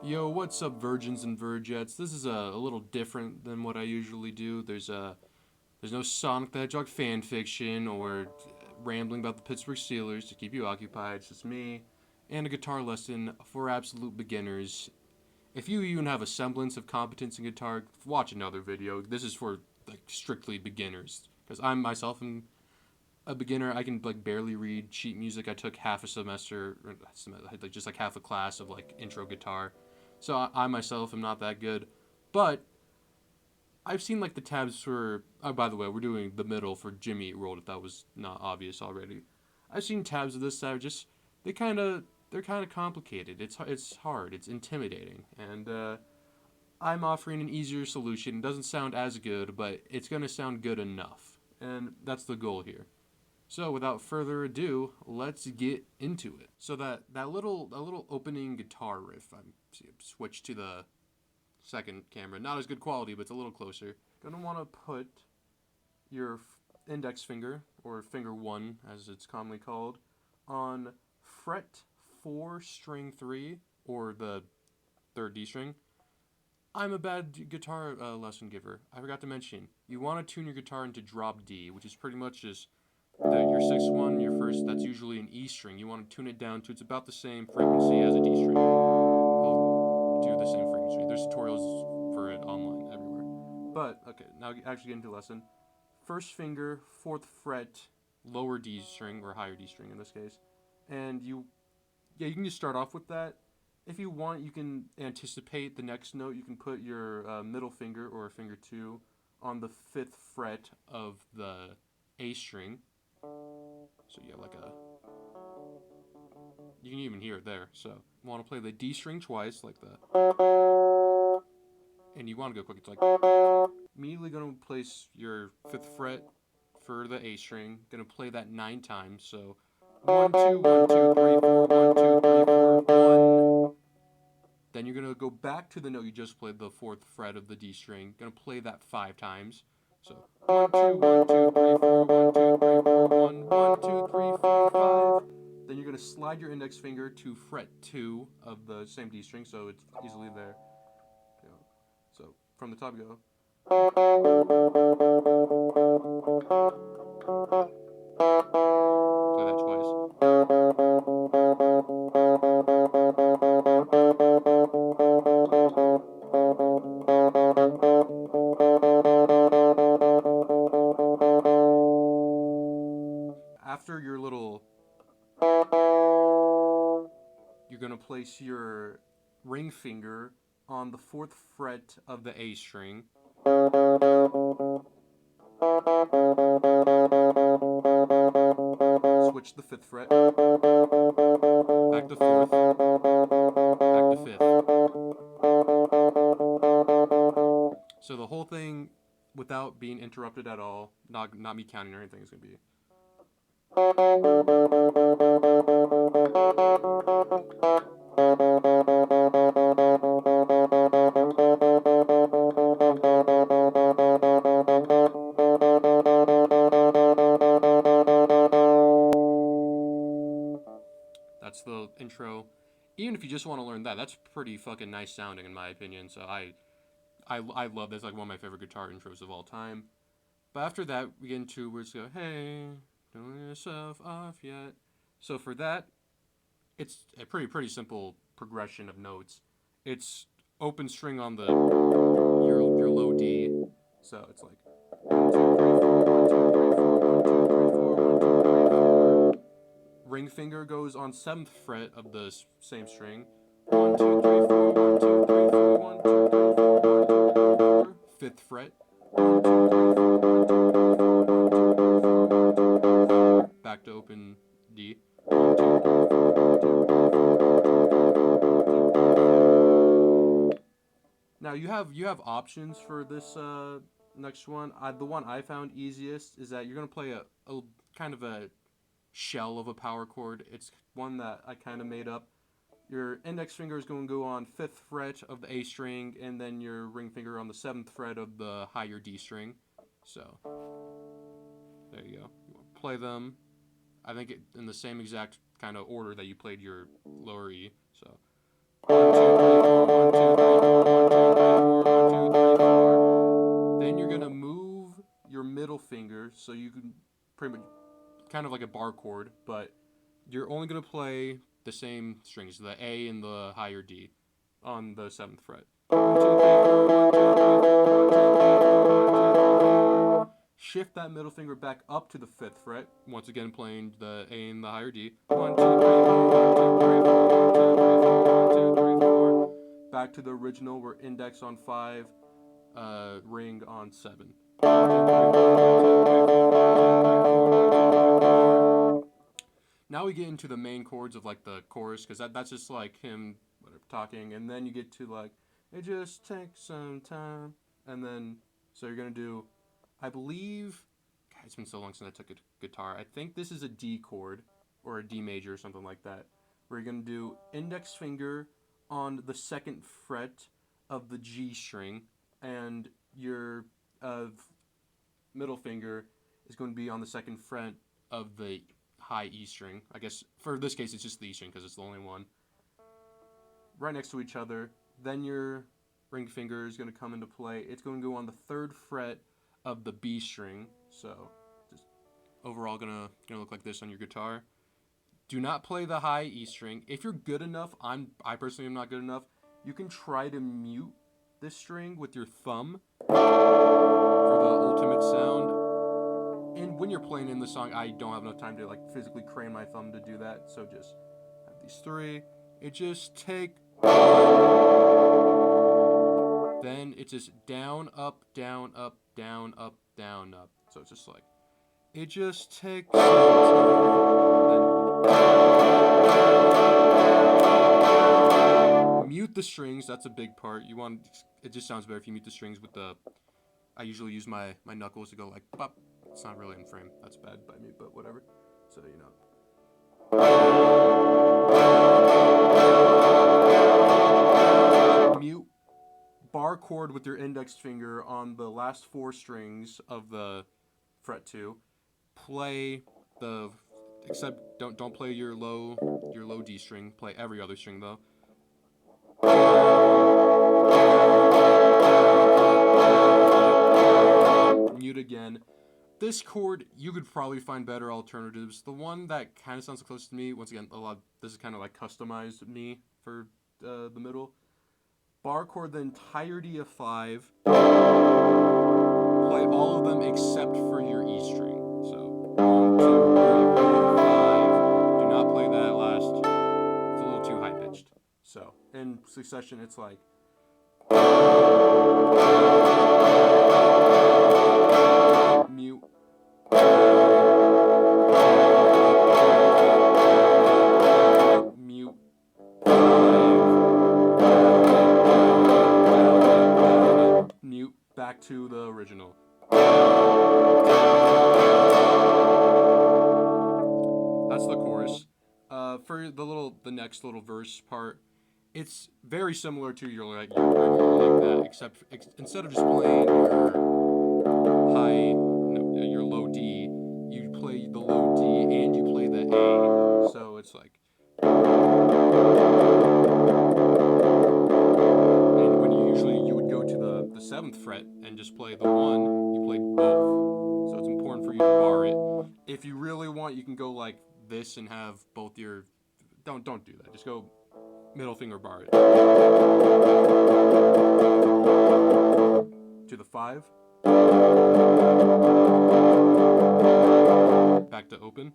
Yo, what's up, virgins and virgettes? This is a little different than what I usually do. There's no Sonic the Hedgehog fan fiction or rambling about the Pittsburgh Steelers to keep you occupied. It's just me and a guitar lesson for absolute beginners. If you even have a semblance of competence in guitar, watch another video. This is for like strictly beginners because I myself am a beginner. I can like barely read sheet music. I took half a semester, like just like half a class of like intro guitar. So I myself am not that good, but I've seen like the tabs for. Oh, by the way, we're doing the middle for Jimmy Eat World. If that was not obvious already, I've seen tabs of this that are just they're kind of complicated. It's hard. It's intimidating, and I'm offering an easier solution. It doesn't sound as good, but it's gonna sound good enough, and that's the goal here. So without further ado, let's get into it. So that little opening guitar riff. I'm switch to the second camera. Not as good quality, but it's a little closer. Gonna want to put your index finger, or finger 1 as it's commonly called, on fret 4 string 3, or the 3rd D string. I'm a bad guitar lesson giver. I forgot to mention, you want to tune your guitar into drop D, which is pretty much just your 6th one, your first, that's usually an E string. You want to tune it down to it's about the same frequency as a D string. It'll do the same frequency. There's tutorials for it online everywhere. But, okay, now actually get into the lesson. First finger, 4th fret, lower D string, or higher D string in this case. And you can just start off with that. If you want, you can anticipate the next note. You can put your middle finger, or finger 2, on the 5th fret of the A string. So you have like you can even hear it there. So you want to play the D string twice, like and you want to go quick. It's like, immediately going to place your 5th fret for the A string. Going to play that 9 times. So 1, 2, 1, 2, 3, 4, 1, 2, 3, 4, 1. Then you're going to go back to the note you just played, the 4th fret of the D string. Going to play that 5 times. So 1, 2, 1, 2, 3, 4, 1, 2, 3, 4, 1, 1, 2, 3, 4, 5. Then you're going to slide your index finger to fret 2 of the same D string, so it's easily there. So from the top you go. Play that twice. After your little, you're going to place your ring finger on the 4th fret of the A string. Switch the 5th fret. Back to 4th. Back to 5th. So the whole thing, without being interrupted at all, not me counting or anything, is going to be. That's the intro. Even if you just want to learn that, that's pretty fucking nice sounding in my opinion. So I love this. Like one of my favorite guitar intros of all time. But after that, we get into where it's go, hey, don't let yourself off yet. So for that, it's a pretty simple progression of notes. It's open string on the your low D. So it's like 1, 2, 3, 4, 1, ring finger goes on 7th fret of the same string. 1, 2, 3, 4, 1, 2, 3, 4, 1, 2, 3, 4, 1, 2, 3, 4. 5th fret. 1, 2, 3, 4, 1, 2, 3, 4, 1, 2, 3, 4, 1, 2, 3, 4. Back to open D. 1, 2, 3, 4, 1, 2, 3, 4, 1, 2, 3, 4, 1, 2, 3, 4. Now you have options for this next one. The one I found easiest is that you're gonna play a kind of a shell of a power chord. It's one that I kind of made up. Your index finger is going to go on 5th fret of the A string, and then your ring finger on the 7th fret of the higher D string. So there you go. You want to play them. I think in the same exact kind of order that you played your lower E. So 1, 2, 3, 4, 1, 2, 3, 4, 1, 2, 3, 4, 1, 2, 3, 4. Then you're gonna move your middle finger so you can pretty much kind of like a bar chord, but you're only gonna play the same strings, the A and the higher D, on the 7th fret. 1, 2, 3, 4, 1, 2, 3, 4, 1, 2, 3, 4, 1, 2, 3, 4. Shift that middle finger back up to the 5th fret. Once again, playing the A and the higher D. 1, 2, 3, 4, 1, 2, 3, 4, 1, 2, 3, 4, 1, 2, 3, 4. Back to the original, where index on 5, ring on 7. 1, 2, 3, 4, 1, 2, 3, 4, 1, 2, 3, 4, 1, 2, 3, 4. Now we get into the main chords of like the chorus, because that's just like him talking, and then you get to like, it just takes some time, and then so you're gonna do, I believe, God, it's been so long since I took a guitar. I think this is a D chord or a D major or something like that, where you're gonna do index finger on the 2nd fret of the G string, and your middle finger is going to be on the 2nd fret of the high E string. I guess for this case it's just the E string because it's the only one. Right next to each other. Then your ring finger is going to come into play. It's going to go on the 3rd fret of the B string. So just overall gonna look like this on your guitar. Do not play the high E string. If you're good enough, I personally am not good enough, you can try to mute this string with your thumb for the ultimate sound. And when you're playing in the song, I don't have enough time to like physically crane my thumb to do that, so just have these 3. It just take 1. Then it's just down, up, down, up, down, up, down, up. So it's just like, it just takes some time. Mute the strings, that's a big part. It just sounds better if you mute the strings with the, I usually use my knuckles to go like, pop. It's not really in frame. That's bad by me, but whatever. So, mute bar chord with your index finger on the last 4 strings of the fret 2. Play except don't play your low D string. Play every other string though. Mute again. This chord, you could probably find better alternatives. The one that kind of sounds the closest to me, once again, this is kind of like customized me for the middle. Bar chord the entirety of 5. Play all of them except for your E string. So 1, 2, 3, 4, 5. Do not play that last. It's a little too high pitched. So in succession, it's like. Mute. Mute. Mute. Back to the original. That's the chorus. For the next little verse part, it's very similar to your regular like that, except instead of just playing your low D, you play the low D and you play the A. So it's like. And when you would go to the 7th fret and just play the 1, you play both. So it's important for you to bar it. If you really want, you can go like this and have both your. Don't do that. Just go middle finger bar it. To the 5. Back to open.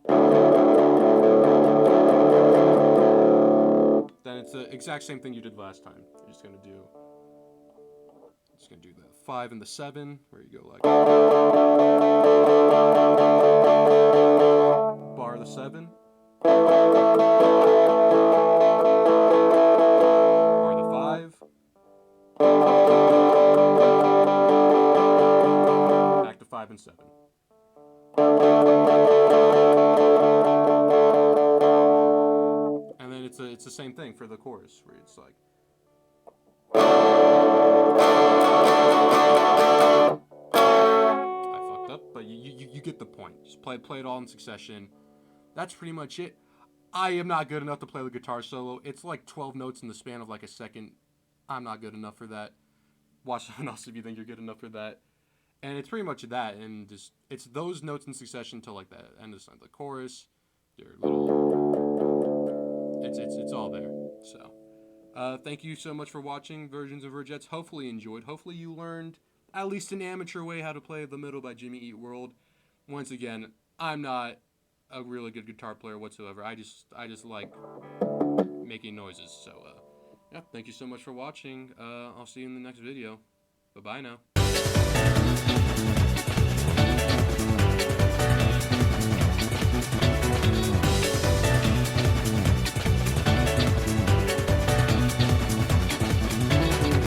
then it's the exact same thing you did last time. You're just gonna do the 5 and the 7, where you go like bar the 7, bar the 5, back to 5 and 7. And then it's the same thing for the chorus, where it's like I fucked up, but you get the point. Just play it all in succession. That's pretty much it. I am not good enough to play the guitar solo. It's like 12 notes in the span of like a second. I'm not good enough for that. Watch someone else if you think you're good enough for that. And it's pretty much that, and just it's those notes in succession till like the end of the chorus. Your little, it's all there. So, thank you so much for watching Virgins and Vergettes. Hopefully you enjoyed. Hopefully you learned at least an amateur way how to play The Middle by Jimmy Eat World. Once again, I'm not a really good guitar player whatsoever. I just like making noises. So, yeah, thank you so much for watching. I'll see you in the next video. Bye-bye now.